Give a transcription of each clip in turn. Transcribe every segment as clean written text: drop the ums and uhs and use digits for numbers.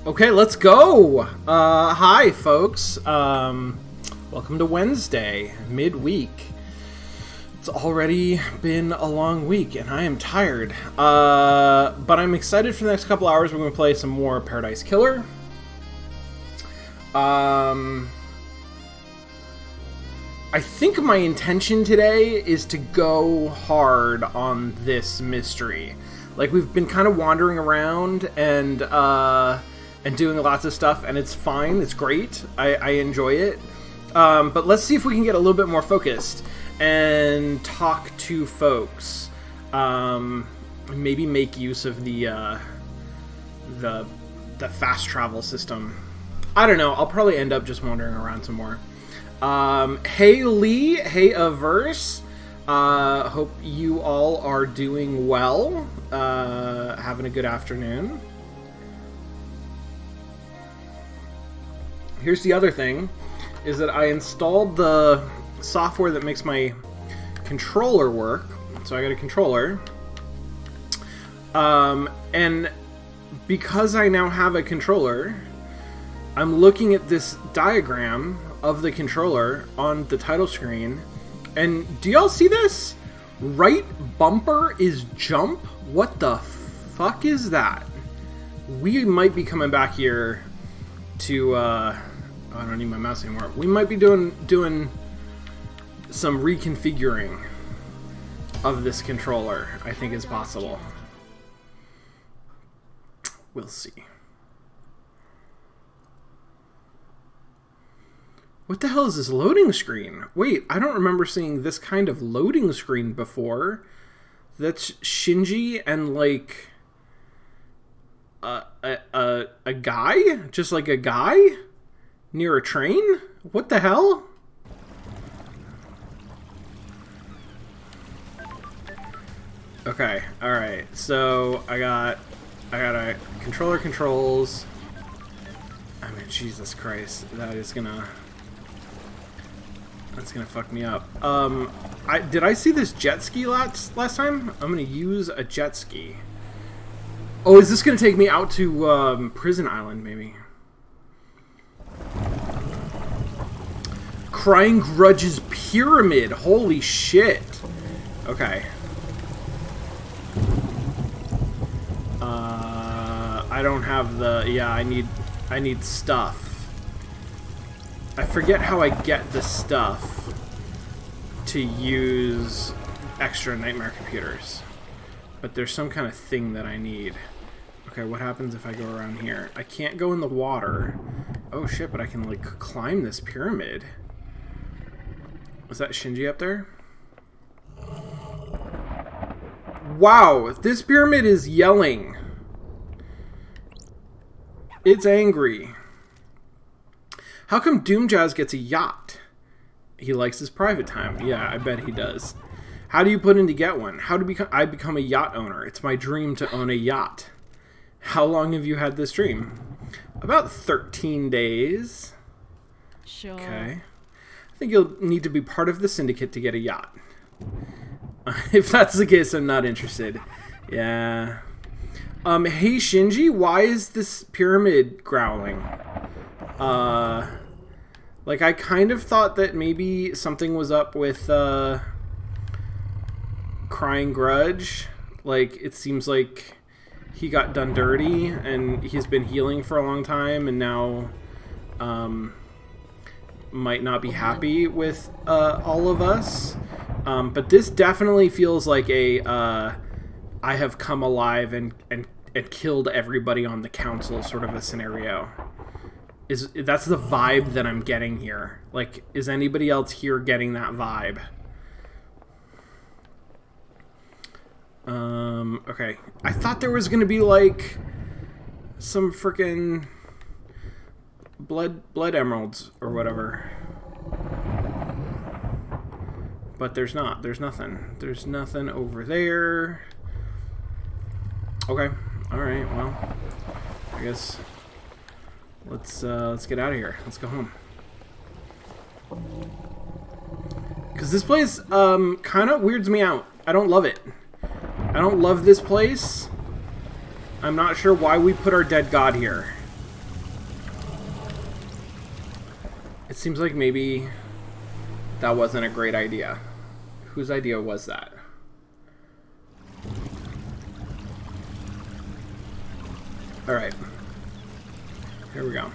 Okay, let's go! Hi, folks. Welcome to Wednesday, midweek. It's already been a long week, and I am tired. But I'm excited for the next couple hours. We're going to play some more Paradise Killer. I think my intention today is to go hard on this mystery. Like, we've been kind of wandering around and doing lots of stuff, and it's fine. It's great. I enjoy it. But let's see if we can get a little bit more focused and talk to folks. Maybe make use of the fast travel system. I don't know. I'll probably end up just wandering around some more. Hey Lee, hey Averse. Hope you all are doing well. Having a good afternoon. Here's the other thing, is that I installed the software that makes my controller work. So I got a controller. And because I now have a controller, I'm looking at this diagram of the controller on the title screen. And do y'all see this? Right bumper is jump? What the fuck is that? We might be coming back here to, I don't need my mouse anymore. We might be doing some reconfiguring of this controller, I think is possible. We'll see. What the hell is this loading screen? Wait, I don't remember seeing this kind of loading screen before. That's Shinji and, like, a guy? Just like a guy? Near a train? What the hell? Okay, alright. So, I got a controller controls. I mean, Jesus Christ. That's gonna fuck me up. Did I see this jet ski last time? I'm gonna use a jet ski. Oh, is this gonna take me out to Prison Island, maybe? Crying Grudge's Pyramid. Holy shit. Okay. I don't have the... Yeah, I need stuff. I forget how I get the stuff to use extra nightmare computers. But there's some kind of thing that I need. Okay, what happens if I go around here? I can't go in the water. Oh shit, but I can, like, climb this pyramid. Was that Shinji up there? Wow, this pyramid is yelling. It's angry. How come Doomjazz gets a yacht? He likes his private time. Yeah, I bet he does. How do you put in to get one? How do I become a yacht owner? It's my dream to own a yacht. How long have you had this dream? About 13 days. Sure. Okay. I think you'll need to be part of the syndicate to get a yacht. If that's the case, I'm not interested. Yeah. Hey Shinji, why is this pyramid growling? Like, I kind of thought that maybe something was up with, Crying Grudge. Like, it seems like he got done dirty, and he's been healing for a long time, and now, might not be happy with, all of us. But this definitely feels like a, I have come alive and killed everybody on the council sort of a scenario. That's the vibe that I'm getting here. Like, is anybody else here getting that vibe? Okay. I thought there was gonna be, like, some frickin' blood emeralds or whatever. But there's not. There's nothing. There's nothing over there. Okay. Alright, well, I guess let's get out of here. Let's go home. Because this place kind of weirds me out. I don't love it. I don't love this place. I'm not sure why we put our dead god here. It seems like maybe that wasn't a great idea. Whose idea was that? Alright. Here we go.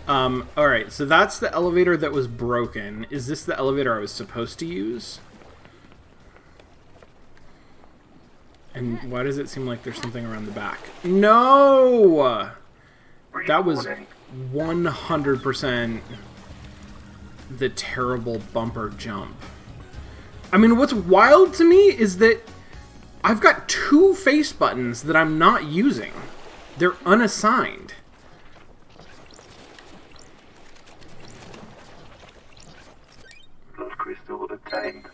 Alright, so that's the elevator that was broken. Is this the elevator I was supposed to use? And why does it seem like there's something around the back? No! That was 100% the terrible bumper jump. I mean, what's wild to me is that I've got 2 face buttons that I'm not using. They're unassigned. Crystal obtained.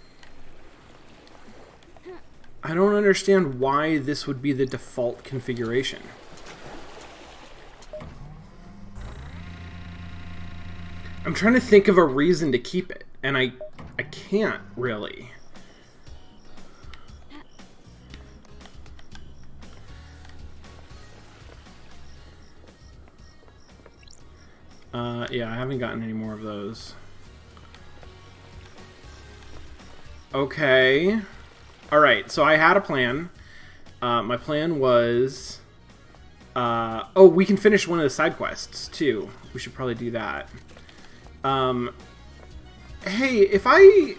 I don't understand why this would be the default configuration. I'm trying to think of a reason to keep it, and I can't really. Yeah, I haven't gotten any more of those. Okay. Alright, so I had a plan. My plan was... oh, we can finish one of the side quests, too. We should probably do that. Hey, if I...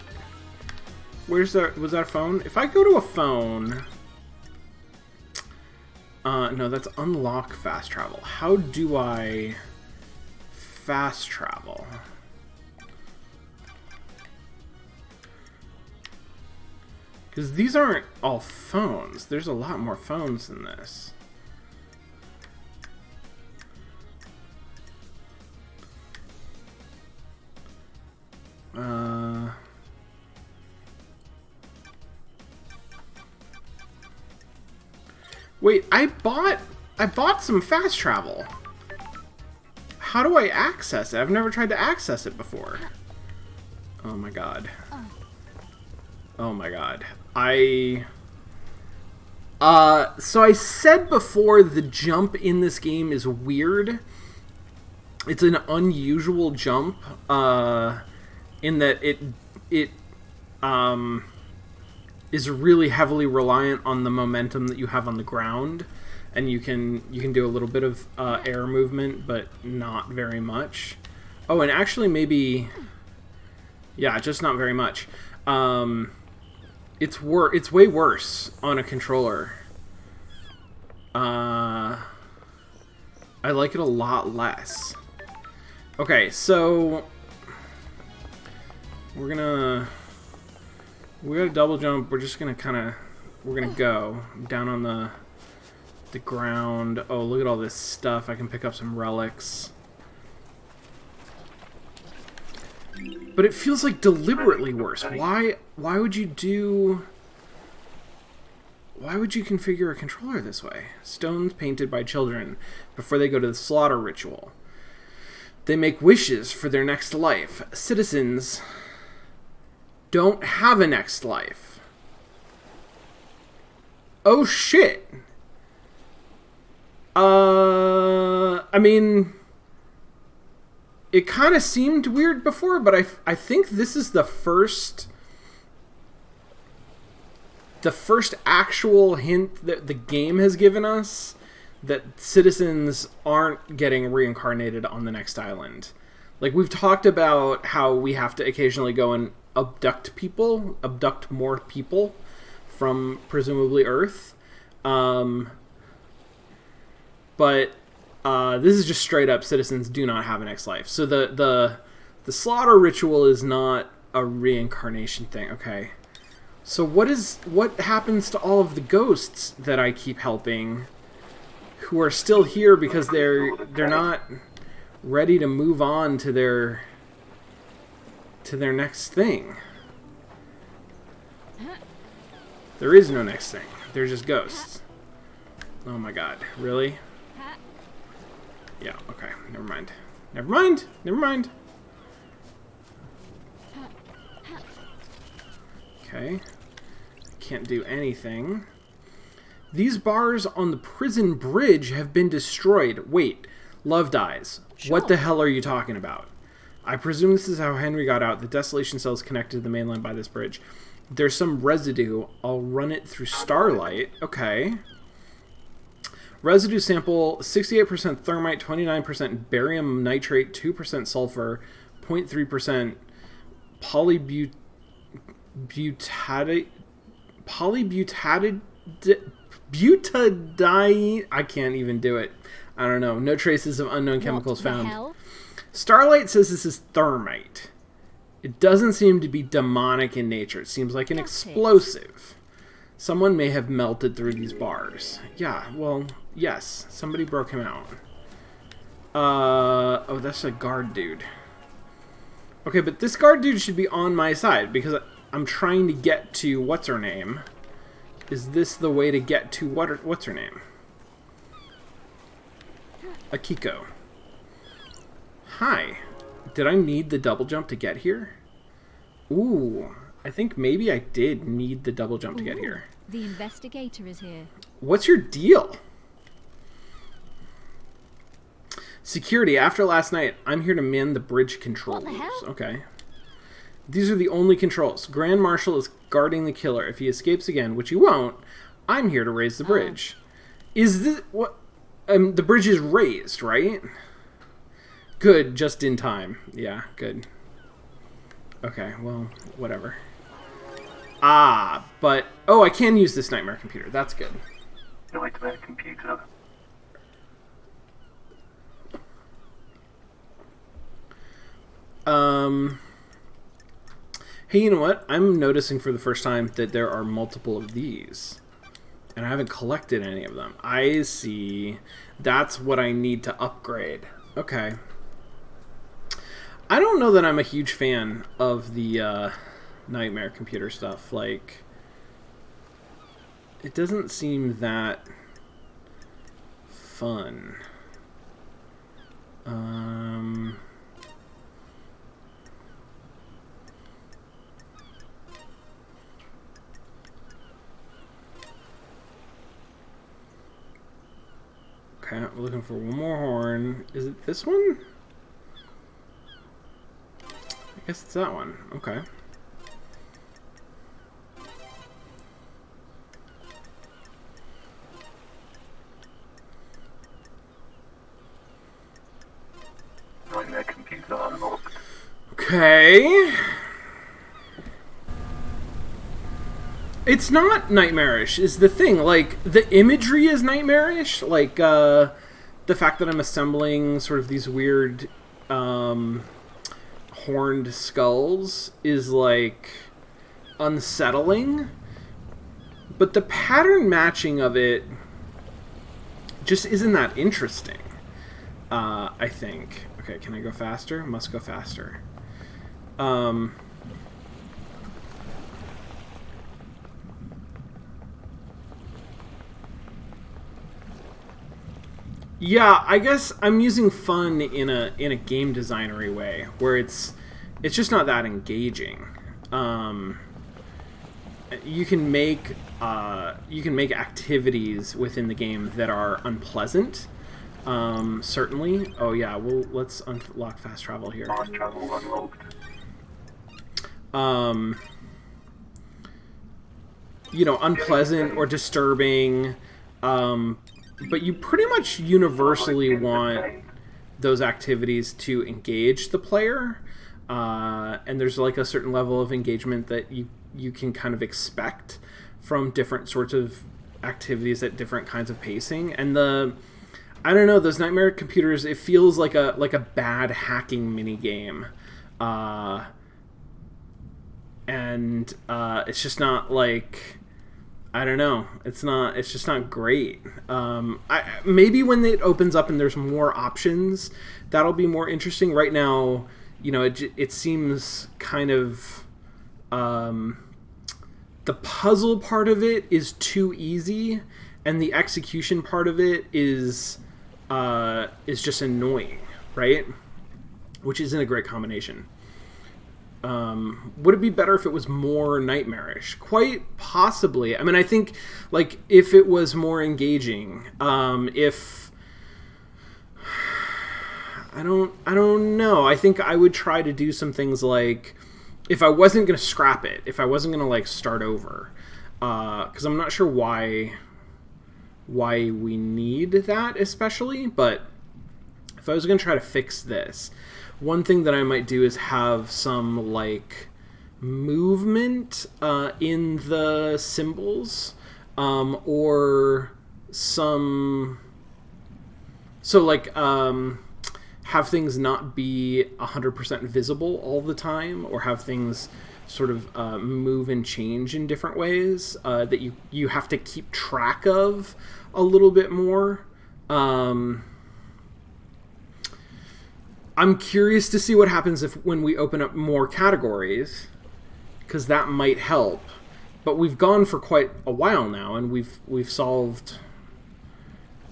Was that a phone? If I go to a phone... no, that's unlock fast travel. How do I fast travel? Because these aren't all phones. There's a lot more phones than this. Wait, I bought some fast travel. How do I access it? I've never tried to access it before. Oh my god. Oh my god. So I said before the jump in this game is weird. It's an unusual jump, in that it is really heavily reliant on the momentum that you have on the ground, and you can do a little bit of air movement, but not very much. Oh, and actually maybe, yeah, just not very much. It's way worse on a controller. I like it a lot less. Okay, so we got a double jump. We're just gonna we're gonna go down on the ground. Oh, look at all this stuff. I can pick up some relics. But it feels like deliberately worse. Why would you configure a controller this way? Stones painted by children before they go to the slaughter ritual. They make wishes for their next life. Citizens don't have a next life. Oh shit. I mean, it kind of seemed weird before, but I think this is the first actual hint that the game has given us that citizens aren't getting reincarnated on the next island. Like, we've talked about how we have to occasionally go and abduct more people from presumably Earth. But this is just straight up citizens do not have a next life. So the slaughter ritual is not a reincarnation thing. Okay. So what happens to all of the ghosts that I keep helping who are still here because they're not ready to move on to their next thing? There is no next thing. They're just ghosts. Oh my god. Really? Yeah, okay. Never mind. Never mind! Never mind! Okay. Can't do anything. These bars on the prison bridge have been destroyed. Wait, Love dies. Sure. What the hell are you talking about? I presume this is how Henry got out. The desolation cell is connected to the mainland by this bridge. There's some residue. I'll run it through Starlight. Okay. Residue sample, 68% thermite, 29% barium nitrate, 2% sulfur, 0.3% butadiene. I can't even do it. I don't know. No traces of unknown chemicals What the found. hell? Starlight says this is thermite. It doesn't seem to be demonic in nature. It seems like an Got it. explosive. Someone may have melted through these bars. Yeah, well, yes. Somebody broke him out. Oh, that's a guard dude. Okay, but this guard dude should be on my side because I'm trying to get to what's-her-name. Is this the way to get to what's-her-name? Akiko. Hi. Did I need the double jump to get here? Ooh, I think maybe I did need the double jump to get Ooh, here. The investigator is here. What's your deal? Security, after last night, I'm here to man the bridge controls. What the hell? Okay. These are the only controls. Grand Marshal is guarding the killer. If he escapes again, which he won't, I'm here to raise the bridge. Is this what? The bridge is raised, right? Good, just in time. Yeah, good. Okay, well, whatever. Ah, but... Oh, I can use this nightmare computer. That's good. Nightmare computer. Hey, you know what? I'm noticing for the first time that there are multiple of these. And I haven't collected any of them. I see. That's what I need to upgrade. Okay. I don't know that I'm a huge fan of the nightmare computer stuff. Like, it doesn't seem that fun. Okay, we're looking for one more horn. Is it this one? I guess it's that one. Okay. Nightmare computer unlocked. Okay. It's not nightmarish, is the thing. Like, the imagery is nightmarish. Like, the fact that I'm assembling sort of these weird, horned skulls is, like, unsettling. But the pattern matching of it just isn't that interesting, I think. Okay, can I go faster? Must go faster. Yeah, I guess I'm using fun in a game designery way, where it's just not that engaging. You can make activities within the game that are unpleasant. Certainly. Oh yeah, well, let's unlock fast travel here. Fast travel unlocked. You know, unpleasant or disturbing. But you pretty much universally want those activities to engage the player. And there's like a certain level of engagement that you can kind of expect from different sorts of activities at different kinds of pacing. And I don't know, those nightmare computers, it feels like a bad hacking mini game. And it's just not like, I don't know. It's just not great. Maybe when it opens up and there's more options, that'll be more interesting. Right now, you know, it seems kind of, the puzzle part of it is too easy, and the execution part of it is just annoying, right? Which isn't a great combination. Would it be better if it was more nightmarish? Quite possibly. I mean, I think, like, if it was more engaging, if... I don't know. I think I would try to do some things like, if I wasn't going to scrap it, if I wasn't going to, like, start over, because I'm not sure why we need that especially, but if I was going to try to fix this, one thing that I might do is have some, like, movement in the symbols, or some... So, like, have things not be 100% visible all the time, or have things sort of move and change in different ways that you have to keep track of a little bit more. I'm curious to see what happens when we open up more categories, because that might help. But we've gone for quite a while now, and we've solved...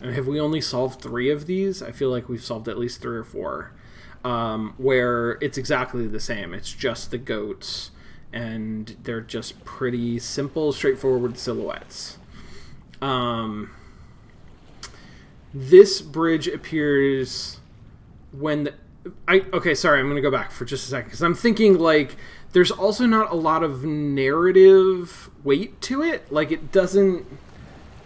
And have we only solved 3 of these? I feel like we've solved at least 3 or 4, where it's exactly the same. It's just the goats, and they're just pretty simple, straightforward silhouettes. This bridge appears when okay, sorry, I'm going to go back for just a second, because I'm thinking, like, there's also not a lot of narrative weight to it. Like, it doesn't...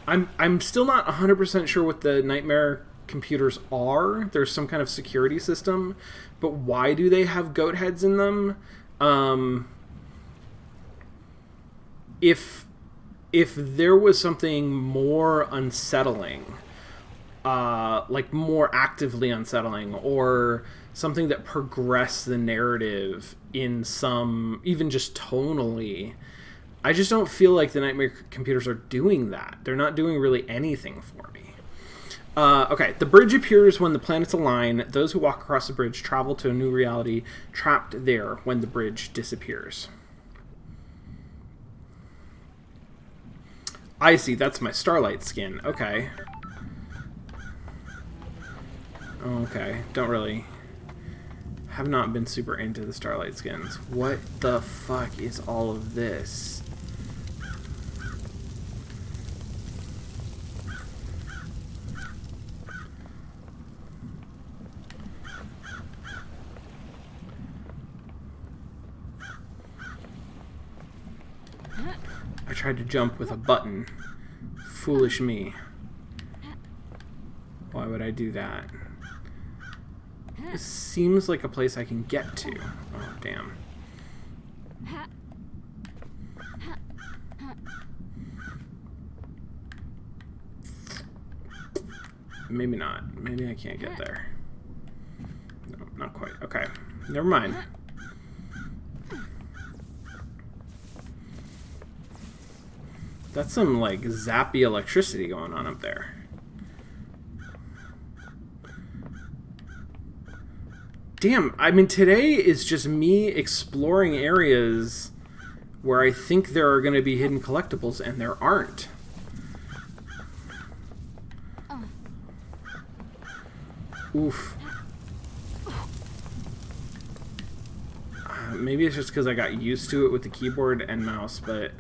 I'm still not 100% sure what the Nightmare computers are. There's some kind of security system, but why do they have goat heads in them? If there was something more unsettling, like more actively unsettling, or something that progressed the narrative in some, even just tonally, I just don't feel like the Nightmare computers are doing that. They're not doing really anything for me. Okay, the bridge appears when the planets align. Those who walk across the bridge travel to a new reality, trapped there when the bridge disappears. I see, that's my Starlight skin. Okay. Okay, don't really... have not been super into the Starlight skins. What the fuck is all of this? I tried to jump with a button. Foolish me. Why would I do that? This seems like a place I can get to. Oh, damn. Maybe not. Maybe I can't get there. No, not quite. Okay. Never mind. That's some, like, zappy electricity going on up there. Damn, I mean, today is just me exploring areas where I think there are going to be hidden collectibles, and there aren't. Oof. Maybe it's just because I got used to it with the keyboard and mouse, but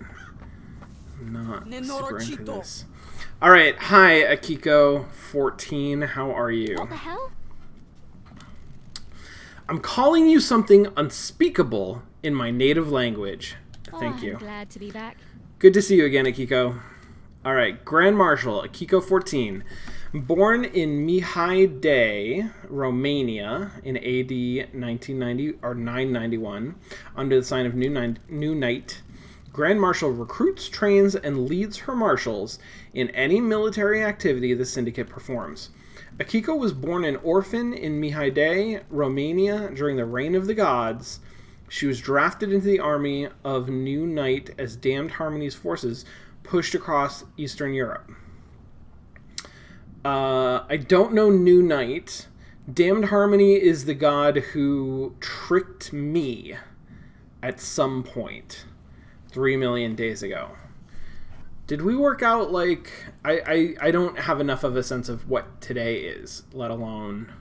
I'm not super into this. Alright, hi, Akiko14. How are you? What the hell? I'm calling you something unspeakable in my native language. Thank you. I'm glad to be back. Good to see you again, Akiko. Alright, Grand Marshal, Akiko14. Born in Mihai Day, Romania, in AD 1990 or 991, under the sign of New Night, Grand Marshal recruits, trains, and leads her marshals in any military activity the Syndicate performs. Akiko was born an orphan in Mihai Day, Romania, during the Reign of the Gods. She was drafted into the army of New Night as Damned Harmony's forces pushed across Eastern Europe. I don't know New Night. Damned Harmony is the god who tricked me at some point 3 million days ago. Did we work out, like... I don't have enough of a sense of what today is, let alone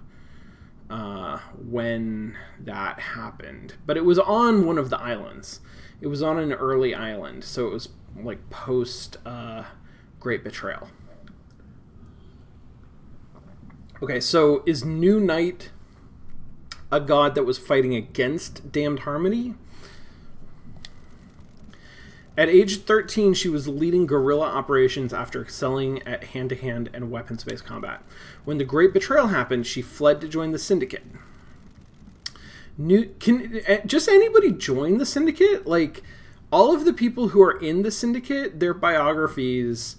when that happened. But it was on one of the islands. It was on an early island, so it was like post Great Betrayal. Okay, so is New Night a god that was fighting against Damned Harmony? At age 13, she was leading guerrilla operations after excelling at hand-to-hand and weapons-based combat. When the Great Betrayal happened, she fled to join the Syndicate. Can just anybody join the Syndicate? Like, all of the people who are in the Syndicate, their biographies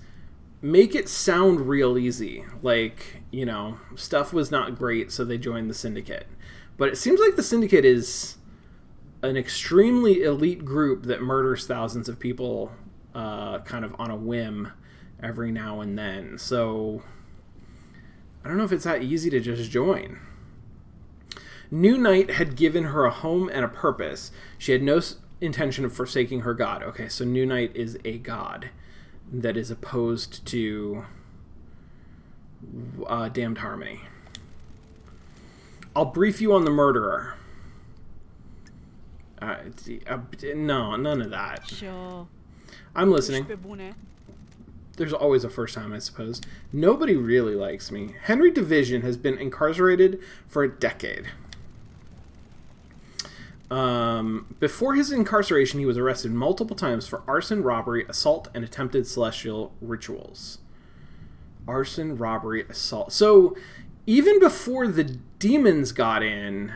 make it sound real easy. Like, you know, stuff was not great, so they joined the Syndicate. But it seems like the Syndicate is an extremely elite group that murders thousands of people kind of on a whim every now and then. So I don't know if it's that easy to just join. New Night had given her a home and a purpose. She had no intention of forsaking her god. Okay, so New Night is a god that is opposed to Damned Harmony. I'll brief you on the murderer. No, none of that. Sure. I'm listening. There's always a first time, I suppose. Nobody really likes me. Henry Division has been incarcerated for a decade. Before his incarceration, he was arrested multiple times for arson, robbery, assault, and attempted celestial rituals. Arson, robbery, assault. So, even before the demons got in,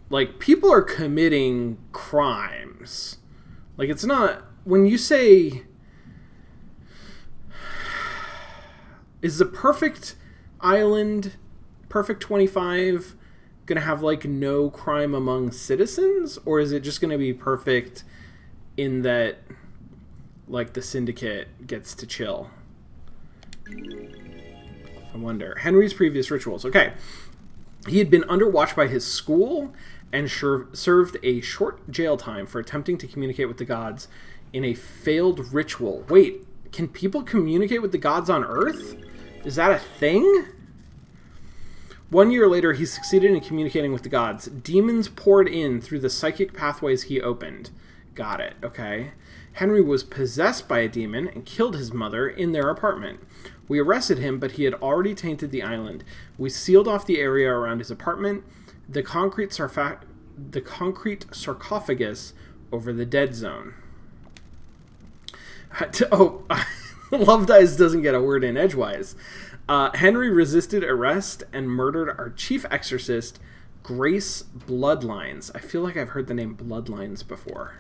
like, people are committing crimes. Like, it's not... When you say... Is the perfect island, perfect 25, going to have, like, no crime among citizens? Or is it just going to be perfect in that, like, the Syndicate gets to chill? I wonder. Henry's previous rituals. Okay. He had been under watch by his school and served a short jail time for attempting to communicate with the gods in a failed ritual. Wait, can people communicate with the gods on Earth? Is that a thing? 1 year later, he succeeded in communicating with the gods. Demons poured in through the psychic pathways he opened. Got it, okay. Henry was possessed by a demon and killed his mother in their apartment. We arrested him, but he had already tainted the island. We sealed off the area around his apartment, the concrete sarcophagus over the dead zone. Oh, Love Dice doesn't get a word in edgewise. Henry resisted arrest and murdered our chief exorcist, Grace Bloodlines. I feel like I've heard the name Bloodlines before.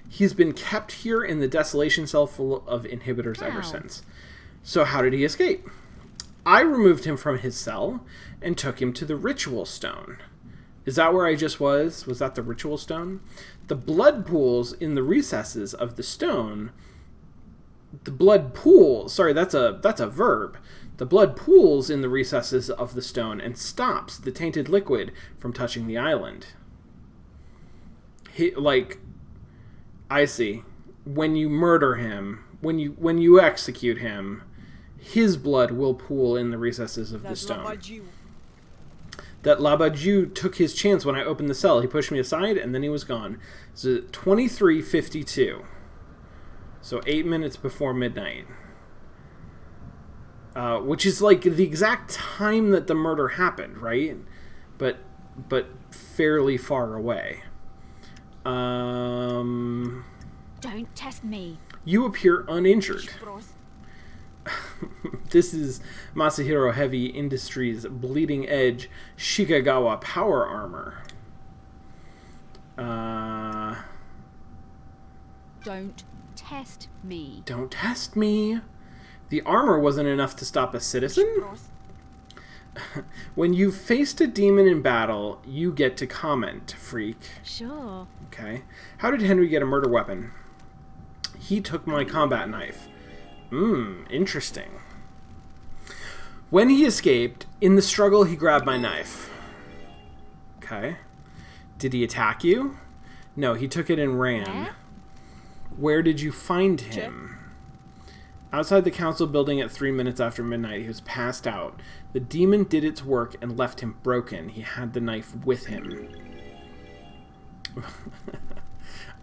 He's been kept here in the desolation cell full of inhibitors ever since. So how did he escape? I removed him from his cell and took him to the Ritual Stone. Is that where I just was? Was that the Ritual Stone? The blood pools in the recesses of the stone... The blood pool... Sorry, that's a verb. The blood pools in the recesses of the stone and stops the tainted liquid from touching the island. I see. When you murder him, when you execute him, his blood will pool in the recesses of the stone. That Labadju took his chance when I opened the cell. He pushed me aside, and then he was gone. So 23:52. So 8 minutes before midnight. Which is like the exact time that the murder happened, right? But fairly far away. Don't test me. You appear uninjured. This is Masahiro Heavy Industries Bleeding Edge Shikagawa Power Armor. Don't test me. Don't test me. The armor wasn't enough to stop a citizen? When you've faced a demon in battle, you get to comment, freak. Sure. Okay. How did Henry get a murder weapon? He took my combat knife. Interesting. When he escaped, in the struggle he grabbed my knife. Okay. Did he attack you? No, he took it and ran. Where did you find him? Outside the council building at 3 minutes after midnight, he was passed out. The demon did its work and left him broken. He had the knife with him.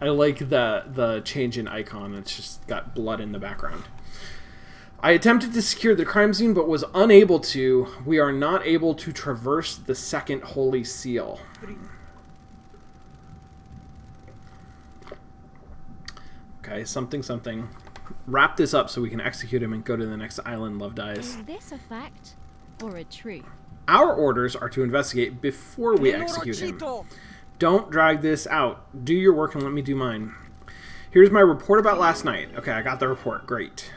I like the change in icon. It's just got blood in the background. I attempted to secure the crime scene, but was unable to. We are not able to traverse the second holy seal. Okay, something. Wrap this up so we can execute him and go to the next island, Love Dies. Is this a fact or a truth? Our orders are to investigate before we execute him. Don't drag this out. Do your work and let me do mine. Here's my report about last night. Okay, I got the report. Great.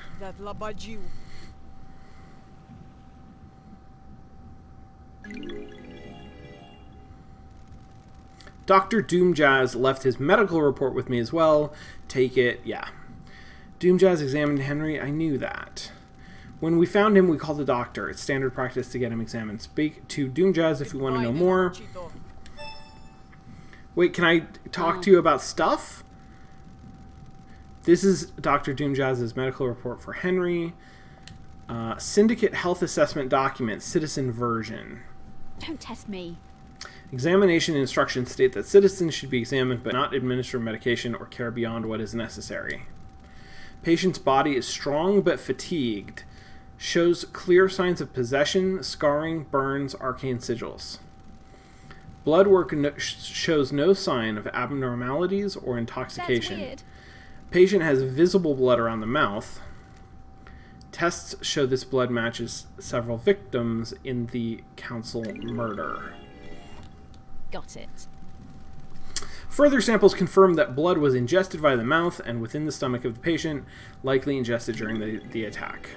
Dr. Doomjazz left his medical report with me as well. Take it. Yeah. Doomjazz examined Henry. I knew that. When we found him, we called the doctor. It's standard practice to get him examined. Speak to Doomjazz if you want to know more. Wait, can I talk to you about stuff? This is Dr. Doomjazz's medical report for Henry. Syndicate health assessment document, citizen version. Don't test me. Examination instructions state that citizens should be examined but not administer medication or care beyond what is necessary. Patient's body is strong but fatigued. Shows clear signs of possession, scarring, burns, arcane sigils. Blood work shows no sign of abnormalities or intoxication. That's weird. Patient has visible blood around the mouth. Tests show this blood matches several victims in the council murder. Got it. Further samples confirm that blood was ingested via the mouth and within the stomach of the patient, likely ingested during the attack.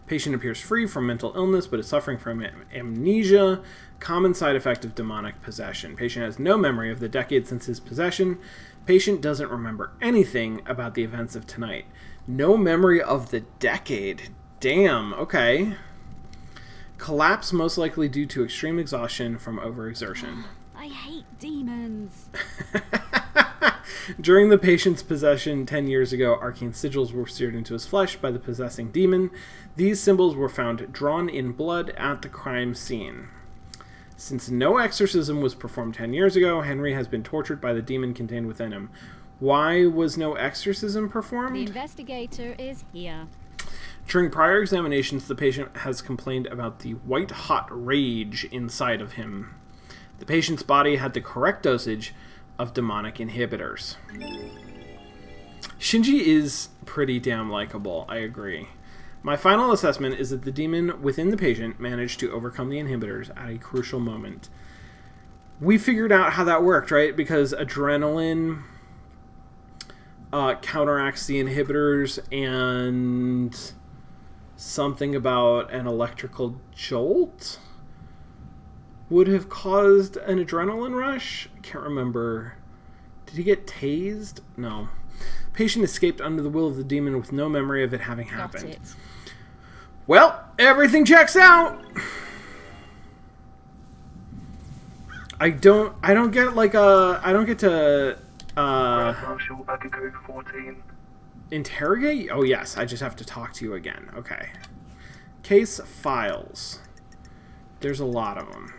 Patient appears free from mental illness, but is suffering from amnesia, common side effect of demonic possession. Patient has no memory of the decade since his possession. Patient doesn't remember anything about the events of tonight. No memory of the decade. Damn, okay. Collapse most likely due to extreme exhaustion from overexertion. I hate demons. During the patient's possession 10 years ago, arcane sigils were seared into his flesh by the possessing demon. These symbols were found drawn in blood at the crime scene. Since no exorcism was performed 10 years ago, Henry has been tortured by the demon contained within him. Why was no exorcism performed? The investigator is here. During prior examinations, the patient has complained about the white-hot rage inside of him. The patient's body had the correct dosage of demonic inhibitors. Shinji is pretty damn likable, I agree. My final assessment is that the demon within the patient managed to overcome the inhibitors at a crucial moment. We figured out how that worked, right? Because adrenaline counteracts the inhibitors, and something about an electrical jolt would have caused an adrenaline rush? I can't remember. Did he get tased? No. Patient escaped under the will of the demon with no memory of it having happened. Got it. Well, everything checks out. I don't get like I don't get to Marshall, back at code 14. interrogate? Oh yes, I just have to talk to you again. Okay. Case files. There's a lot of them.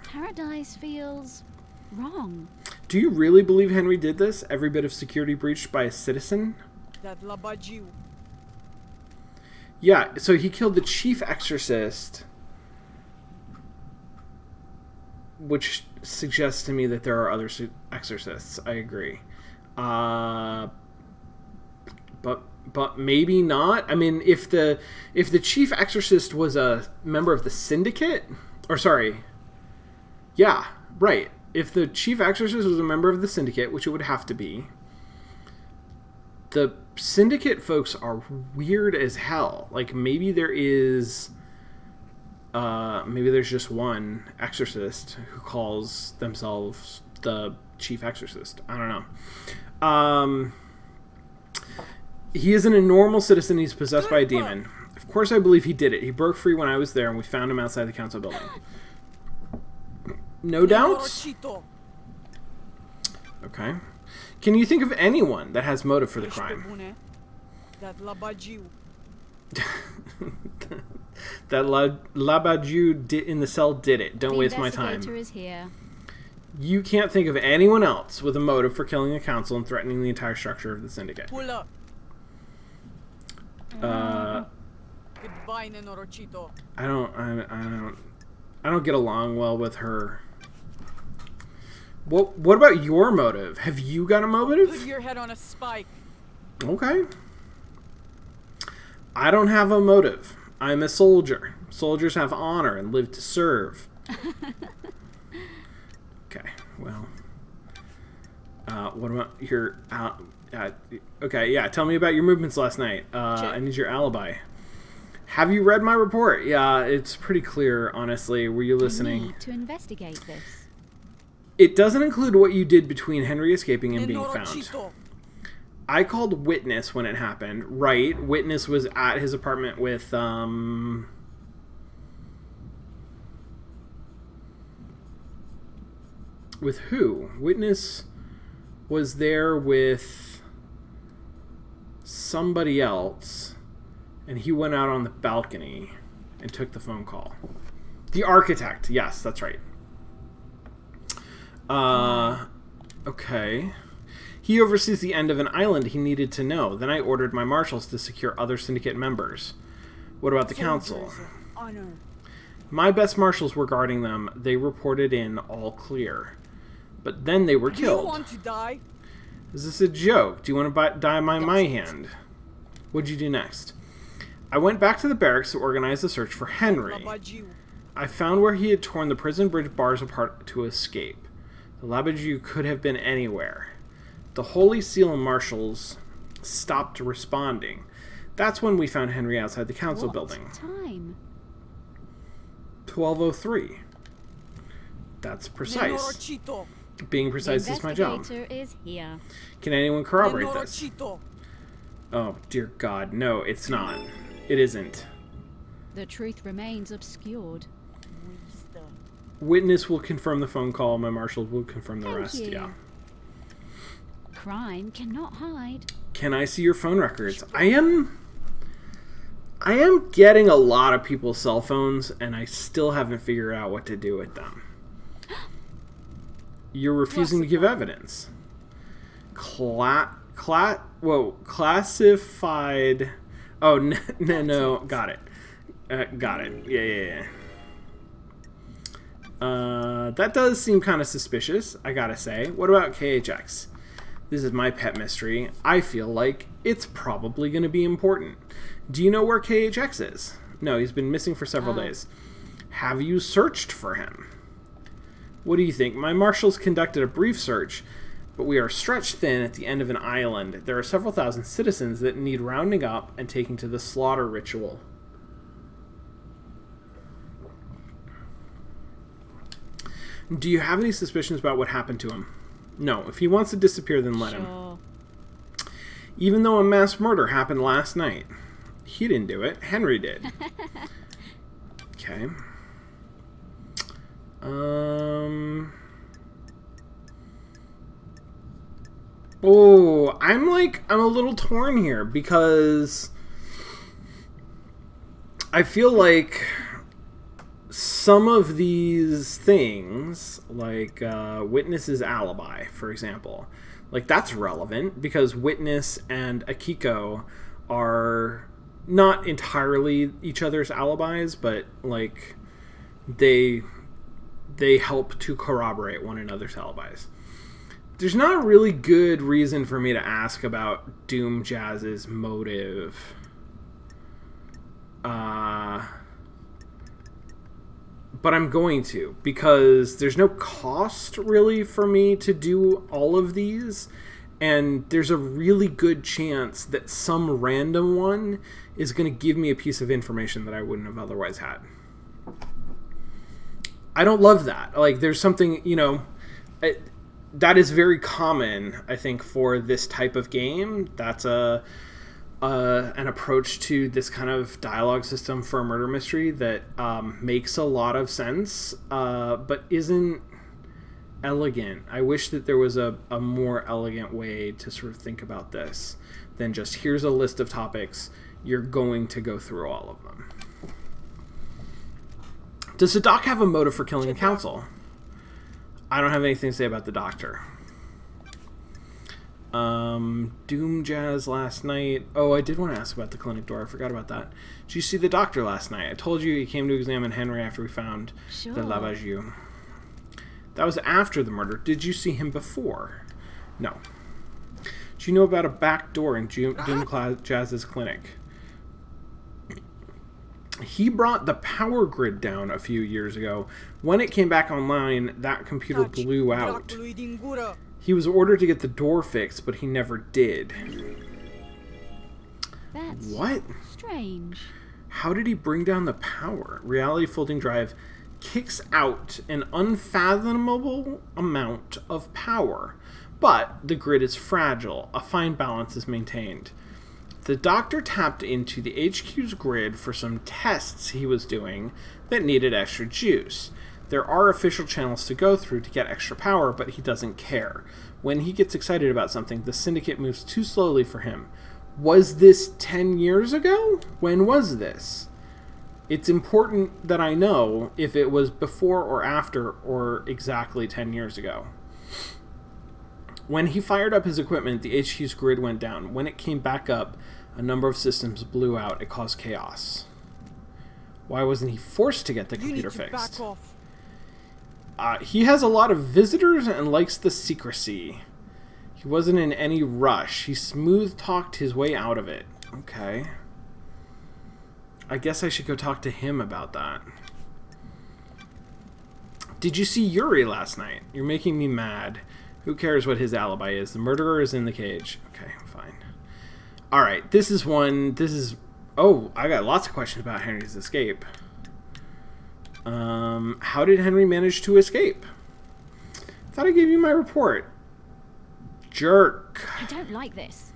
Paradise feels wrong. Do you really believe Henry did this? Every bit of security breached by a citizen? Yeah, so he killed the chief exorcist, which suggests to me that there are other exorcists. I agree. But maybe not. I mean, if the chief exorcist was a member of the syndicate, or sorry, yeah, right. If the chief exorcist was a member of the syndicate, which it would have to be, the syndicate folks are weird as hell. Like, maybe there's just one exorcist who calls themselves the chief exorcist. I don't know. He isn't a normal citizen. He's possessed by a demon. Of course I believe he did it. He broke free when I was there, and we found him outside the council building. No doubts? Okay. Can you think of anyone that has motive for the crime? That Labajiu. That Labaju in the cell did it. Don't waste my time. The investigator is here. You can't think of anyone else with a motive for killing the council and threatening the entire structure of the syndicate. Pull up. Goodbye, Nenorochito. I don't get along well with her. What about your motive? Have you got a Put motive? your head on a spike. Okay. I don't have a motive. I'm a soldier. Soldiers have honor and live to serve. Okay, well. What about your... okay, yeah, tell me about your movements last night. I need your alibi. Have you read my report? Yeah, it's pretty clear, honestly. Were you I listening? need to investigate this. It doesn't include what you did between Henry escaping and being found. Nenorochito. I called Witness when it happened, right? Witness was at his apartment with, with who? Witness was there with somebody else, and he went out on the balcony and took the phone call. The architect, yes, that's right. Okay. He oversees the end of an island he needed to know. Then I ordered my marshals to secure other syndicate members. What about the council? Soldiers of honor. My best marshals were guarding them. They reported in all clear. But then they were Do you killed. want to die? Is this a joke? Do you want to die by my hand? What'd you do next? I went back to the barracks to organize the search for Henry. Labajiu. I found where he had torn the prison bridge bars apart to escape. The Labaju could have been anywhere. The Holy Seal marshals stopped responding. That's when we found Henry outside the council What building. time? 12:03. That's precise. Nenorochito. Being The precise is my job. investigator is here. Can anyone corroborate this? Nenorochito. Oh, dear God. No, it's not. It isn't. The truth remains obscured. Wisdom. Witness will confirm the phone call. My marshals will confirm the Thank rest. you. Yeah. Crime cannot hide. Can I see your phone records? I am getting a lot of people's cell phones, and I still haven't figured out what to do with them. You're refusing to give evidence. Classified. Oh, no. Got it. Got it. Yeah. That does seem kind of suspicious, I gotta say. What about KHX? This is my pet mystery. I feel like it's probably going to be important. Do you know where KHX is? No, he's been missing for several days. Have you searched for him? What do you think? My marshals conducted a brief search, but we are stretched thin at the end of an island. There are several thousand citizens that need rounding up and taking to the slaughter ritual. Do you have any suspicions about what happened to him? No. If he wants to disappear, then let him. Sure. Even though a mass murder happened last night. He didn't do it. Henry did. Okay. Oh, I'm a little torn here because I feel like some of these things, like Witness's alibi, for example, like that's relevant because Witness and Akiko are not entirely each other's alibis, but like they help to corroborate one another's alibis. There's not a really good reason for me to ask about Doom Jazz's motive. But I'm going to, because there's no cost really for me to do all of these, and there's a really good chance that some random one is going to give me a piece of information that I wouldn't have otherwise had. I don't love that. Like, there's something, that is very common, I think, for this type of game. That's an approach to this kind of dialogue system for a murder mystery that makes a lot of sense, but isn't elegant. I wish that there was a more elegant way to sort of think about this than just here's a list of topics. You're going to go through all of them. Does the doc have a motive for killing the council? I don't have anything to say about the doctor. Doom Jazz last night. Oh, I did want to ask about the clinic door. I forgot about that. Did you see the doctor last night? I told you he came to examine Henry after we found the Lavageux. That was after the murder. Did you see him before? No. Do you know about a back door in Doom Jazz's clinic? He brought the power grid down a few years ago. When it came back online, that computer blew out. He was ordered to get the door fixed, but he never did. That's what? Strange. How did he bring down the power? Reality Folding Drive kicks out an unfathomable amount of power, but the grid is fragile. A fine balance is maintained. The doctor tapped into the HQ's grid for some tests he was doing that needed extra juice. There are official channels to go through to get extra power, but he doesn't care. When he gets excited about something, the Syndicate moves too slowly for him. Was this 10 years ago? When was this? It's important that I know if it was before or after or exactly 10 years ago. When he fired up his equipment, the HQ's grid went down. When it came back up, a number of systems blew out. It caused chaos. Why wasn't he forced to get the computer fixed? Back off. He has a lot of visitors and likes the secrecy. He wasn't in any rush. He smooth-talked his way out of it. Okay. I guess I should go talk to him about that. Did you see Yuri last night? You're making me mad. Who cares what his alibi is? The murderer is in the cage. Okay, fine. Alright, this is one... Oh, I got lots of questions about Henry's escape. How did Henry manage to escape? Thought I gave you my report. Jerk. I don't like this.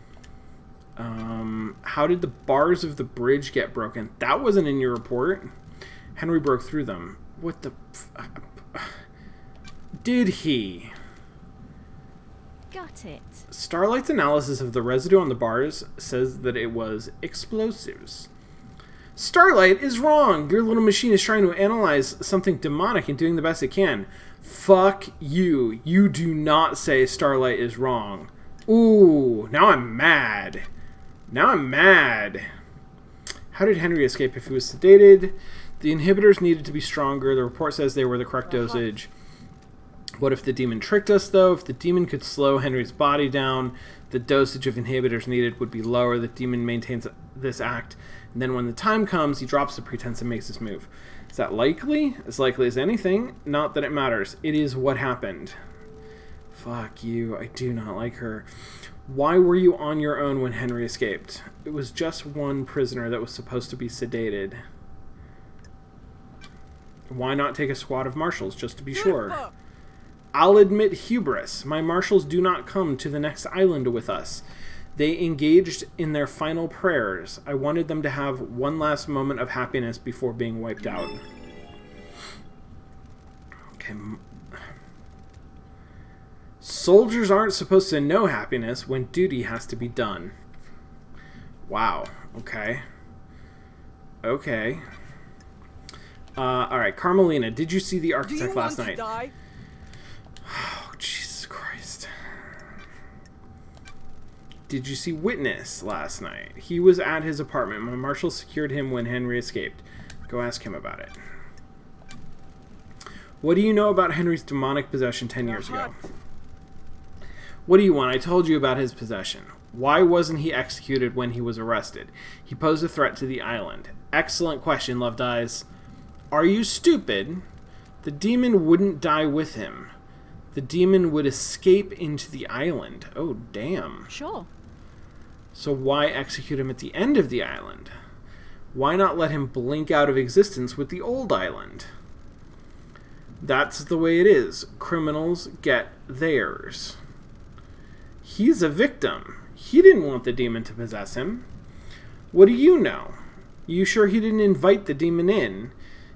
How did the bars of the bridge get broken? That wasn't in your report. Henry broke through them. What the... Did he? Got it. Starlight's analysis of the residue on the bars says that it was explosives. Starlight is wrong. Your little machine is trying to analyze something demonic and doing the best it can. Fuck you. You do not say Starlight is wrong. Ooh, now I'm mad. Now I'm mad. How did Henry escape if he was sedated? The inhibitors needed to be stronger. The report says they were the correct dosage. What if the demon tricked us, though? If the demon could slow Henry's body down, the dosage of inhibitors needed would be lower. The demon maintains this act, and then when the time comes, he drops the pretense and makes his move. Is that likely? As likely as anything? Not that it matters. It is what happened. Fuck you. I do not like her. Why were you on your own when Henry escaped? It was just one prisoner that was supposed to be sedated. Why not take a squad of marshals, just to be sure? I'll admit hubris. My marshals do not come to the next island with us. They engaged in their final prayers. I wanted them to have one last moment of happiness before being wiped out. Okay. Soldiers aren't supposed to know happiness when duty has to be done. Wow. Okay. Okay. Alright, Carmelina, did you see the architect last night? Die? Oh, Jesus Christ. Did you see Witness last night? He was at his apartment. My marshal secured him when Henry escaped. Go ask him about it. What do you know about Henry's demonic possession 10 years ago? What do you want? I told you about his possession. Why wasn't he executed when he was arrested? He posed a threat to the island. Excellent question, Loved Eyes. Are you stupid? The demon wouldn't die with him. The demon would escape into the island. Oh, damn. Sure. So why execute him at the end of the island? Why not let him blink out of existence with the old island? That's the way it is. Criminals get theirs. He's a victim. He didn't want the demon to possess him. What do you know? You sure he didn't invite the demon in?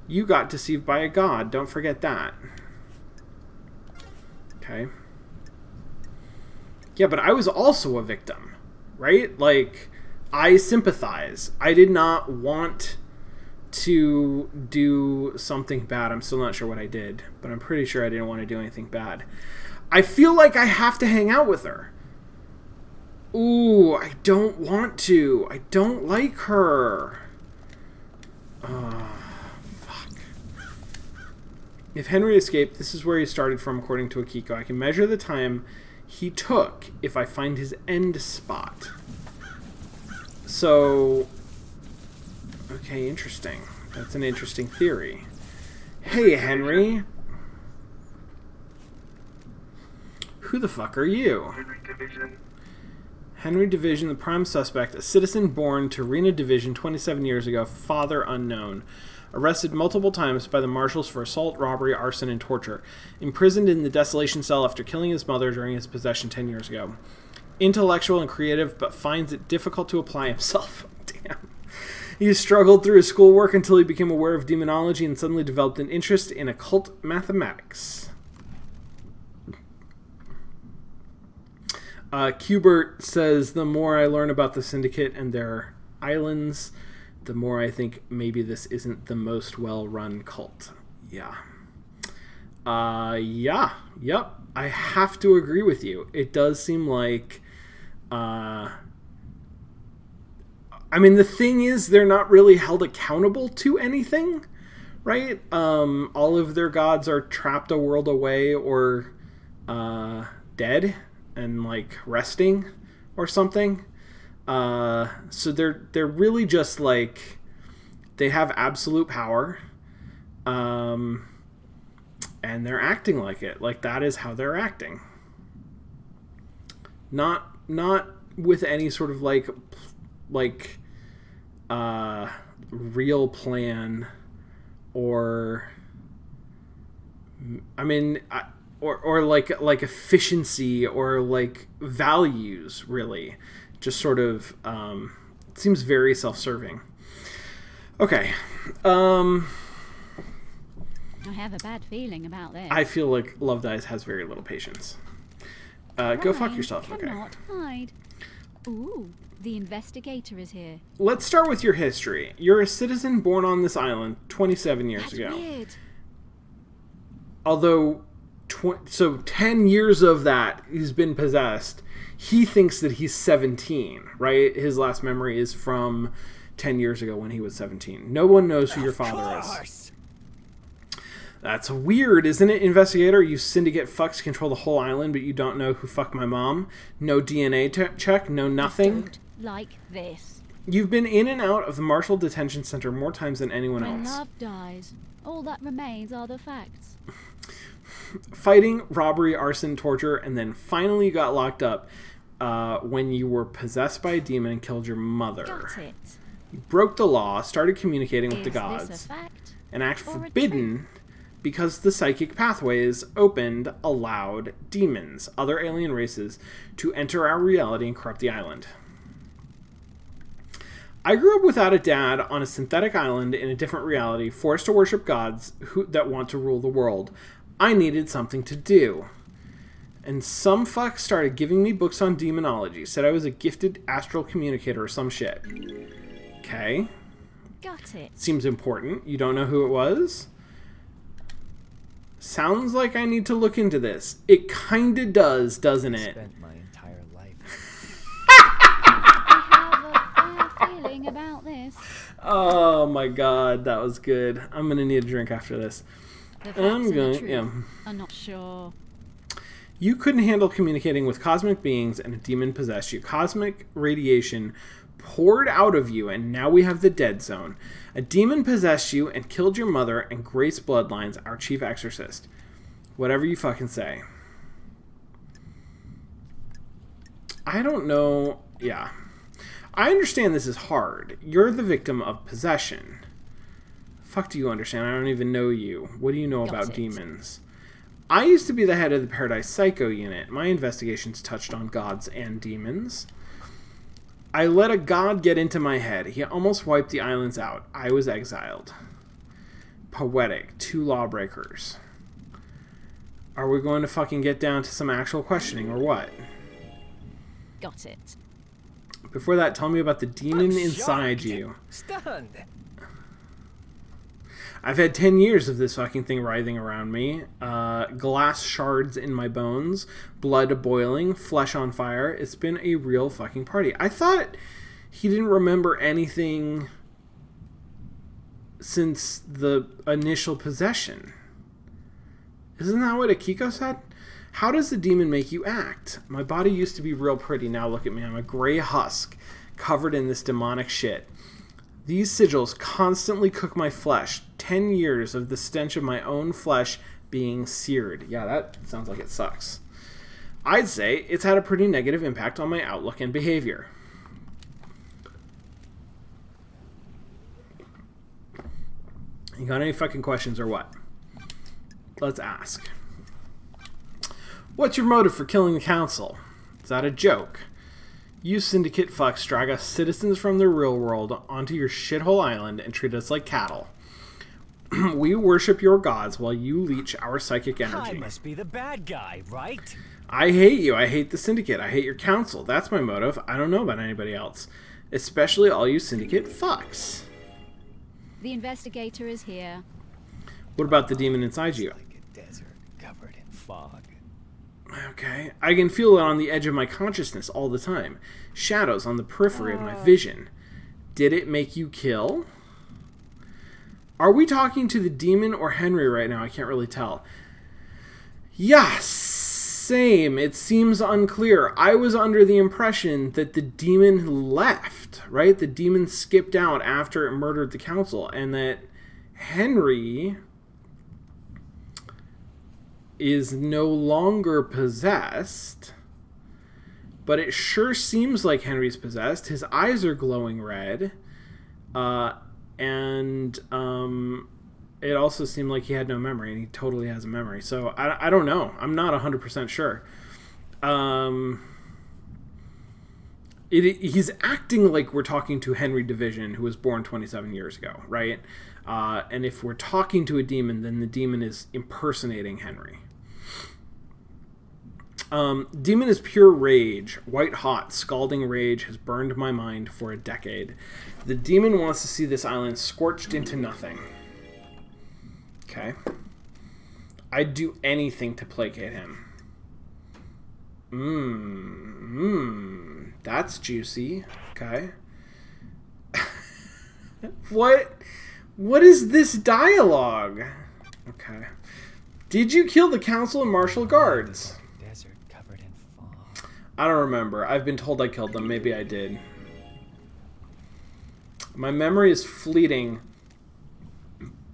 You got deceived by a god. Don't forget that. Okay. Yeah, but I was also a victim, right? Like, I sympathize. I did not want to do something bad. I'm still not sure what I did, but I'm pretty sure I didn't want to do anything bad. I feel like I have to hang out with her. Ooh, I don't want to. I don't like her. Fuck. If Henry escaped, this is where he started from, according to Akiko. I can measure the time he took if I find his end spot. So, okay, interesting. That's an interesting theory. Hey, Henry. Who the fuck are you? Henry Division. Henry Division, the prime suspect, a citizen born to Rena Division 27 years ago, father unknown. Arrested multiple times by the marshals for assault, robbery, arson, and torture. Imprisoned in the desolation cell after killing his mother during his possession 10 years ago. Intellectual and creative, but finds it difficult to apply himself. Damn. He struggled through his schoolwork until he became aware of demonology and suddenly developed an interest in occult mathematics. Qbert says, the more I learn about the Syndicate and their islands, the more I think maybe this isn't the most well-run cult. Yeah. Yep. I have to agree with you. It does seem like... I mean, the thing is, they're not really held accountable to anything, right? All of their gods are trapped a world away or dead and, like, resting or something. So they're really just, like, they have absolute power, and they're acting like it. Like, that is how they're acting. Not with any sort of, like real plan or, I mean, or like efficiency or like values, really. Just sort of it seems very self-serving. Okay. I have a bad feeling about this. I feel like Love Dies has very little patience. Go fuck yourself. Okay. Cannot hide. Ooh, the investigator is here. Let's start with your history. You're a citizen born on this island 27 years That's ago. weird. Although, so 10 years of that he's been possessed. He thinks that he's 17, right? His last memory is from 10 years ago when he was 17. No one knows who your father is. That's weird, isn't it, investigator? You syndicate fucks control the whole island, but you don't know who fucked my mom. No DNA check, no nothing. I don't like this. You've been in and out of the Marshall Detention Center more times than anyone When else. love dies, all that remains are the facts. Fighting, robbery, arson, torture, and then finally you got locked up when you were possessed by a demon and killed your mother. Got it. You broke the law, started communicating with the Is gods, this a fact? an act or a forbidden because the psychic pathways opened allowed demons, other alien races, to enter our reality and corrupt the island. I grew up without a dad on a synthetic island in a different reality, forced to worship gods that want to rule the world. I needed something to do. And some fuck started giving me books on demonology, said I was a gifted astral communicator or some shit. Okay. Got it. Seems important. You don't know who it was? Sounds like I need to look into this. It kinda does, doesn't it? Spent my entire life. I have a bad feeling about this. Oh my god, that was good. I'm gonna need a drink after this. The facts I'm and the going, truth. yeah. I'm not sure. You couldn't handle communicating with cosmic beings and a demon possessed you. Cosmic radiation poured out of you, and now we have the dead zone. A demon possessed you and killed your mother and Grace Bloodlines, our chief exorcist. Whatever you fucking say. I don't know. Yeah. I understand this is hard. You're the victim of possession. Fuck do you understand? I don't even know you. What do you know Got about it. demons? I used to be the head of the Paradise Psycho unit. My investigations touched on gods and demons. I let a god get into my head. He almost wiped the islands out. I was exiled. Poetic. 2 lawbreakers. Are we going to fucking get down to some actual questioning or what? Got it. Before that, tell me about the demon I'm inside shocked. you. Stunned. I've had 10 years of this fucking thing writhing around me. Glass shards in my bones, blood boiling, flesh on fire. It's been a real fucking party. I thought he didn't remember anything since the initial possession. Isn't that what Akiko said? How does the demon make you act? My body used to be real pretty. Now look at me. I'm a gray husk covered in this demonic shit. These sigils constantly cook my flesh. 10 years of the stench of my own flesh being seared. Yeah, that sounds like it sucks. I'd say it's had a pretty negative impact on my outlook and behavior. You got any fucking questions or what? Let's ask. What's your motive for killing the council? Is that a joke? You syndicate fucks drag us citizens from the real world onto your shithole island and treat us like cattle. We worship your gods while you leech our psychic I energy. must be the bad guy, right? I hate you. I hate the syndicate. I hate your council. That's my motive. I don't know about anybody else. Especially all you syndicate fucks. The investigator is here. What about the demon inside you? Like a desert covered in fog. Okay. I can feel it on the edge of my consciousness all the time. Shadows on the periphery of my vision. Did it make you kill? Are we talking to the demon or Henry right now? I can't really tell. Yeah, same. It seems unclear. I was under the impression that the demon left, right? The demon skipped out after it murdered the council, and that Henry is no longer possessed, but it sure seems like Henry's possessed. His eyes are glowing red, and it also seemed like he had no memory, and he totally has a memory. So I don't know. I'm not 100% sure. He's acting like we're talking to Henry Division, who was born 27 years ago, right? And if we're talking to a demon, then the demon is impersonating Henry. Demon is pure rage. White hot, scalding rage has burned my mind for a decade. The demon wants to see this island scorched into nothing. Okay. I'd do anything to placate him. That's juicy. Okay. What is this dialogue? Okay. Did you kill the council and martial guards? Desert covered in fog. I don't remember. I've been told I killed them. Maybe I did. My memory is fleeting.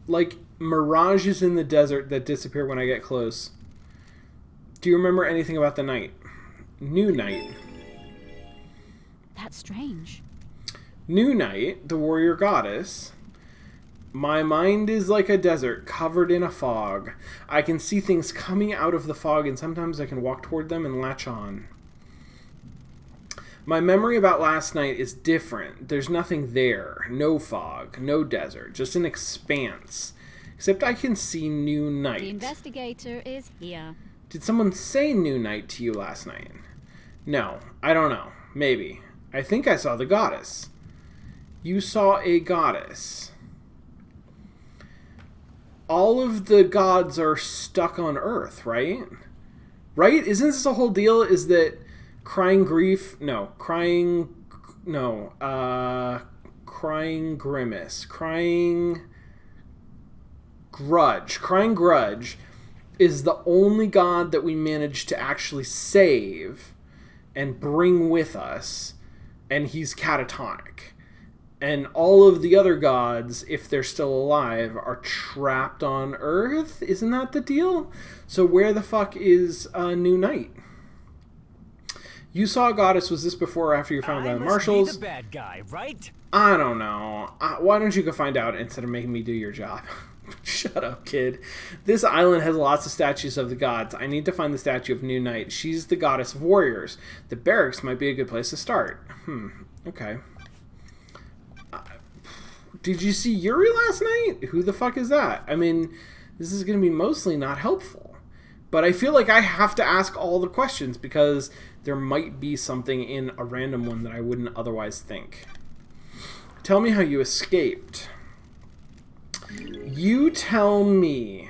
Like mirages in the desert that disappear when I get close. Do you remember anything about the night? New Night. That's strange. New Night, the warrior goddess. My mind is like a desert covered in a fog. I can see things coming out of the fog, and sometimes I can walk toward them and latch on. My memory about last night is different. There's nothing there. No fog, no desert, just an expanse. Except I can see New Night. The investigator is here. Did someone say New Night to you last night? No, I don't know. Maybe. I think I saw the goddess. You saw a goddess. All of the gods are stuck on Earth, right? Right? Isn't this the whole deal? Is that crying grief? No. Crying grimace. Crying grudge. Crying grudge is the only god that we managed to actually save and bring with us, and he's catatonic. And all of the other gods, if they're still alive, are trapped on Earth? Isn't that the deal? So where the fuck is New Night? You saw a goddess. Was this before or after you found the marshals? I must be the bad guy, right? I don't know. Why don't you go find out instead of making me do your job? Shut up, kid. This island has lots of statues of the gods. I need to find the statue of New Night. She's the goddess of warriors. The barracks might be a good place to start. Okay. Did you see Yuri last night? Who the fuck is that? I mean, this is going to be mostly not helpful. But I feel like I have to ask all the questions because there might be something in a random one that I wouldn't otherwise think. Tell me how you escaped. You tell me.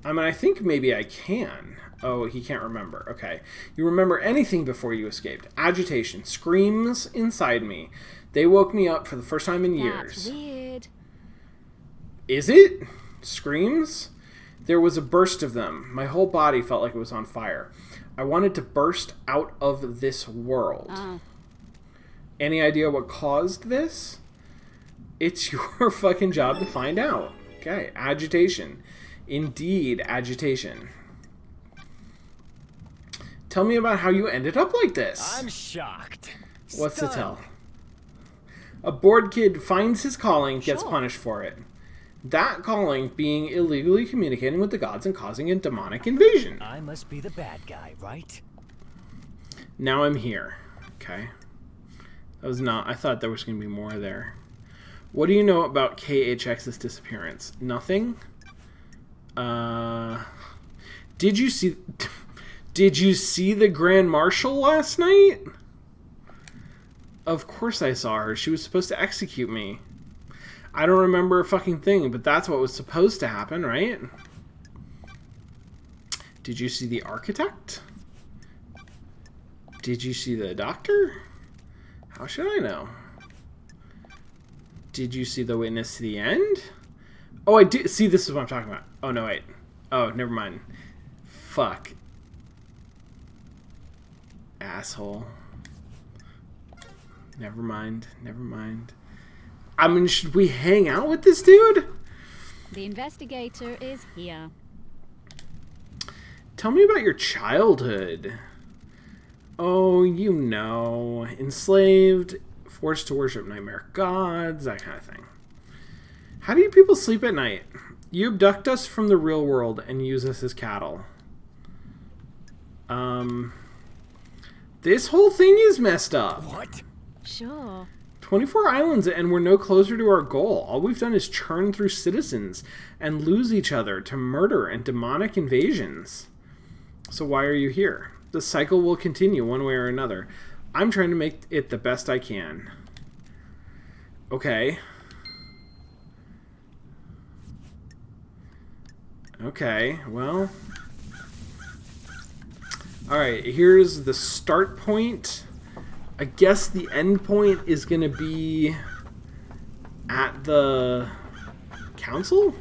I mean, I think maybe I can. Oh, he can't remember. Okay. You remember anything before you escaped. Agitation. Screams inside me. They woke me up for the first time in years. That's weird. Is it? Screams? There was a burst of them. My whole body felt like it was on fire. I wanted to burst out of this world. Oh. Any idea what caused this? It's your fucking job to find out. Okay, agitation. Indeed, agitation. Tell me about how you ended up like this. I'm shocked. What's to Stunned. tell? A bored kid finds his calling, gets Sure. punished for it. That calling being illegally communicating with the gods and causing a demonic invasion. I must be the bad guy, right? Now I'm here. Okay. That was not... I thought there was going to be more there. What do you know about KHX's disappearance? Nothing? Did you see... Did you see the Grand Marshal last night? Of course I saw her. She was supposed to execute me. I don't remember a fucking thing, but that's what was supposed to happen, right? Did you see the architect? Did you see the doctor? How should I know? Did you see the witness to the end? Oh, I did. See, this is what I'm talking about. Oh, no, wait. Oh, never mind. Fuck. Asshole. Never mind. Never mind. I mean, should we hang out with this dude? The investigator is here. Tell me about your childhood. Oh, you know. Enslaved, forced to worship nightmare gods, that kind of thing. How do you people sleep at night? You abduct us from the real world and use us as cattle. This whole thing is messed up. What? Sure. 24 islands and we're no closer to our goal. All we've done is churn through citizens and lose each other to murder and demonic invasions. So why are you here? The cycle will continue one way or another. I'm trying to make it the best I can. Okay. Okay, well... Alright, here's the start point. I guess the end point is going to be at the council?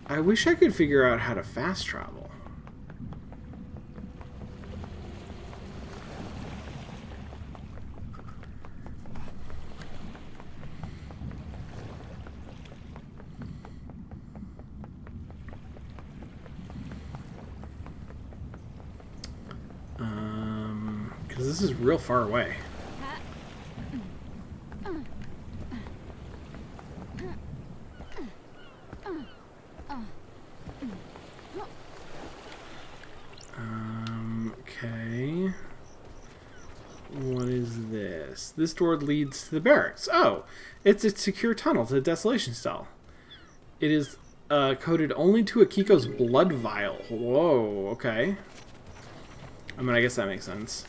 I wish I could figure out how to fast travel. Because this is real far away. Okay. What is this? This door leads to the barracks. Oh, it's a secure tunnel to the Desolation Cell. It is coded only to Akiko's blood vial. Whoa, okay. I mean, I guess that makes sense.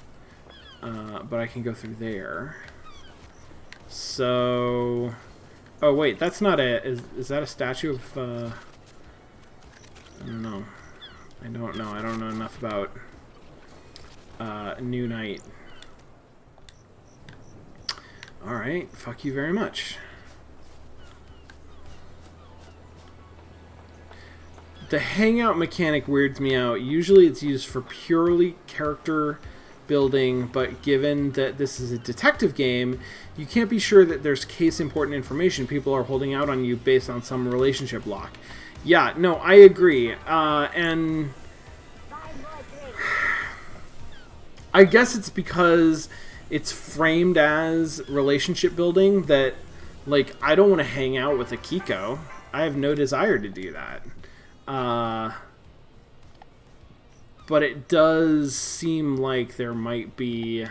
But I can go through there. So... Oh, wait, that's not a... Is that a statue of... I don't know. I don't know. I don't know enough about New Night. Alright, fuck you very much. The hangout mechanic weirds me out. Usually it's used for purely character building, but given that this is a detective game, you can't be sure that there's case important information. People are holding out on you based on some relationship lock. Yeah, no, I agree. And I guess it's because it's framed as relationship building that, like, I don't want to hang out with Akiko. I have no desire to do that. But it does seem like there might be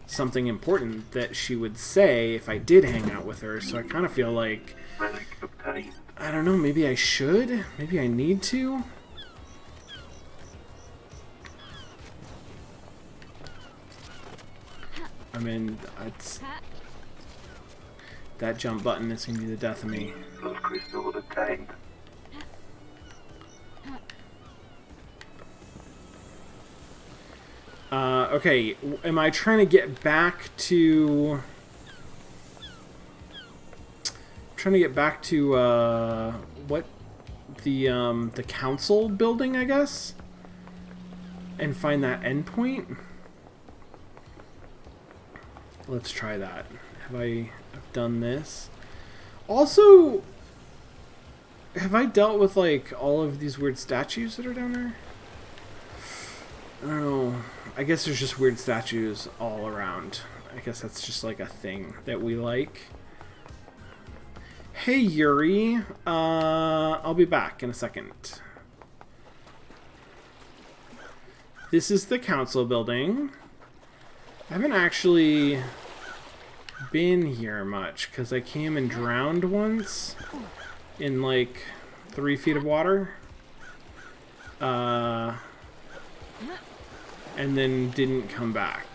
something important that she would say if I did hang out with her, so I kind of feel like... Relic obtained. I don't know, maybe I should? Maybe I need to? I mean, it's... That jump button is going to be the death of me. Those crystals obtained. Okay, am I trying to get back to... trying to get back to, what? The council building, I guess? And find that endpoint? Let's try that. I've done this? Also, have I dealt with, like, all of these weird statues that are down there? I don't know. I guess there's just weird statues all around. I guess that's just, like, a thing that we like. Hey, Yuri. I'll be back in a second. This is the council building. I haven't actually been here much because I came and drowned once in like 3 feet of water. And then didn't come back.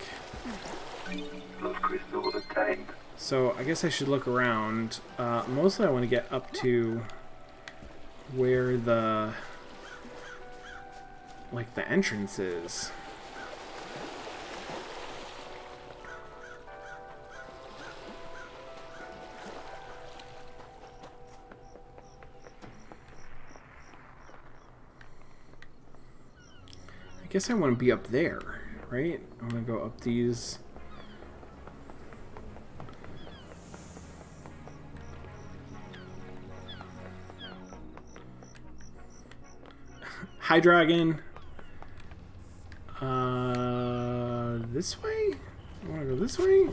Those crystals obtained. So I guess I should look around. Mostly I want to get up to where the entrance is. I guess I want to be up there, right? I want to go up these. Hi, dragon. This way? I want to go this way?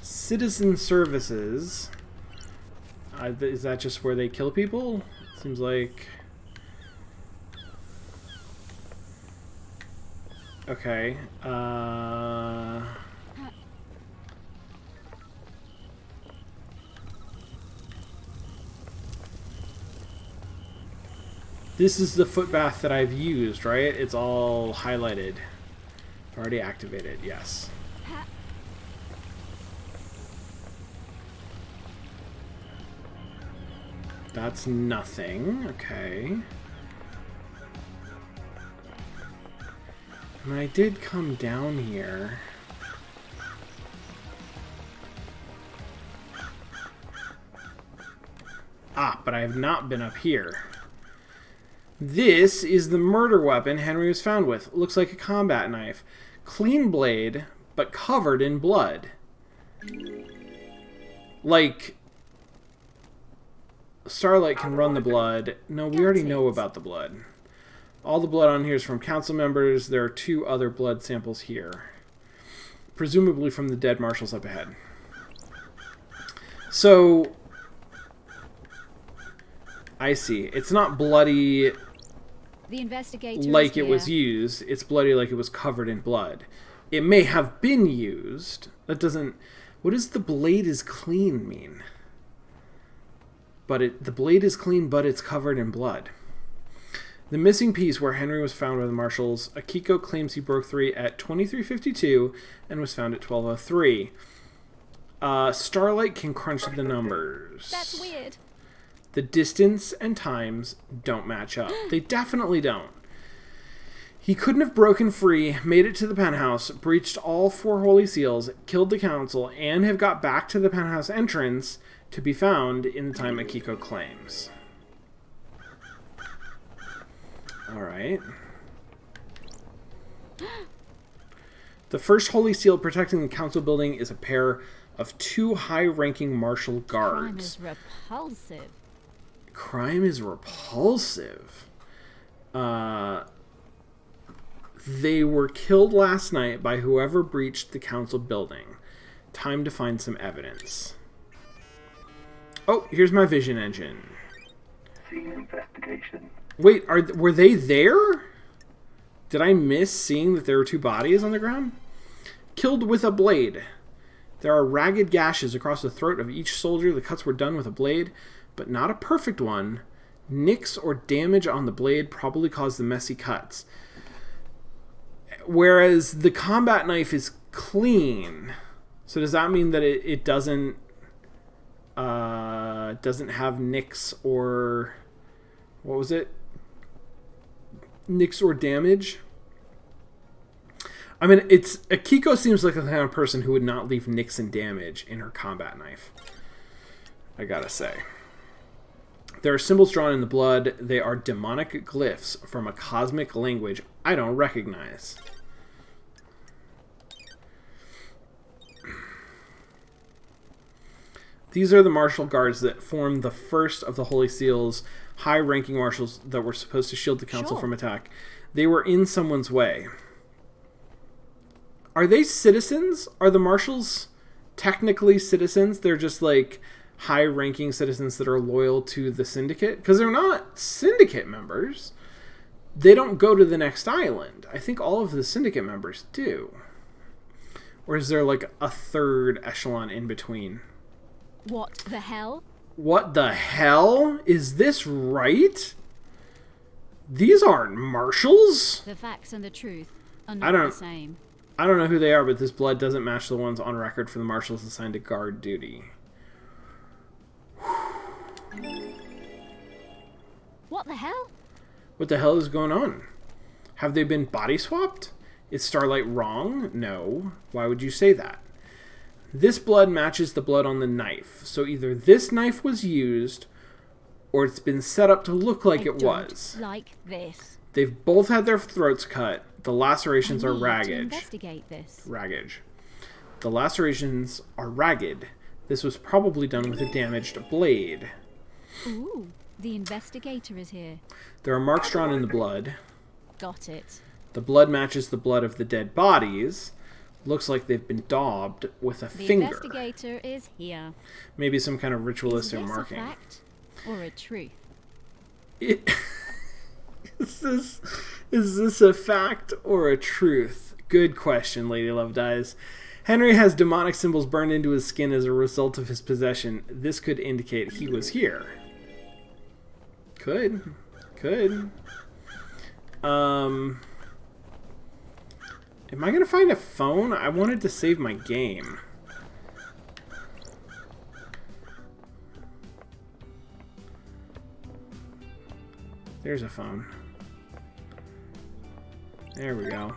Citizen services. Is that just where they kill people? Seems like... Okay. This is the footbath that I've used, right? It's all highlighted. Already activated, yes. That's nothing. Okay. I mean, I did come down here. Ah, but I have not been up here. This is the murder weapon Henry was found with. Looks like a combat knife. Clean blade, but covered in blood. Like, Starlight can run the blood. No, we already know about the blood. All the blood on here is from council members. There are 2 other blood samples here. Presumably from the dead marshals up ahead. So, I see. It's not bloody The investigator like is it was here. used. It's bloody like it was covered in blood. It may have been used. That doesn't... What does the blade is clean mean? But the blade is clean, but it's covered in blood. The missing piece where Henry was found by the marshals, Akiko claims he broke 3 at 23:52 and was found at 12:03. Starlight can crunch the numbers. That's weird. The distance and times don't match up. They definitely don't. He couldn't have broken free, made it to the penthouse, breached all 4 holy seals, killed the council, and have got back to the penthouse entrance to be found in the time Akiko claims. Alright. The first holy seal protecting the council building is a pair of 2 high-ranking martial Crime guards. is repulsive. Crime is repulsive. They were killed last night by whoever breached the council building. Time to find some evidence. Oh, here's my vision engine. Scene investigation. Wait, were they there? Did I miss seeing that there were 2 bodies on the ground? Killed with a blade. There are ragged gashes across the throat of each soldier. The cuts were done with a blade. but not a perfect one. Nicks or damage on the blade probably cause the messy cuts. Whereas the combat knife is clean. So does that mean that it doesn't have nicks or... What was it? Nicks or damage? I mean, Akiko seems like the kind of person who would not leave nicks and damage in her combat knife. I gotta say. There are symbols drawn in the blood. They are demonic glyphs from a cosmic language I don't recognize. These are the martial guards that form the first of the Holy Seal's high-ranking marshals that were supposed to shield the council from attack. They were in someone's way. Are they citizens? Are the marshals technically citizens? They're just like high-ranking citizens that are loyal to the syndicate? Because they're not syndicate members. They don't go to the next island. I think all of the syndicate members do. Or is there like a third echelon in between? What the hell? What the hell? Is this right? These aren't marshals? The facts and the truth are I not don't- the same. I don't know who they are, but this blood doesn't match the ones on record for the marshals assigned to guard duty. What the hell? What the hell is going on? Have they been body swapped? Is Starlight wrong? No. Why would you say that? This blood matches the blood on the knife. So either this knife was used, or it's been set up to look like I it don't was. like this. They've both had their throats cut. The lacerations I are need to ragged. investigate this. Raggage. The lacerations are ragged. This was probably done with a damaged blade. Ooh, the investigator is here. There are marks drawn in the blood. Got it. The blood matches the blood of the dead bodies. Looks like they've been daubed with a The finger. investigator is here. Maybe some kind of Is ritualistic this marking. a fact or a truth? Is this a fact or a truth? Good question, Lady Love Dies. Henry has demonic symbols burned into his skin as a result of his possession. This could indicate he was here. Could. Am I gonna find a phone? I wanted to save my game. There's a phone. There we go.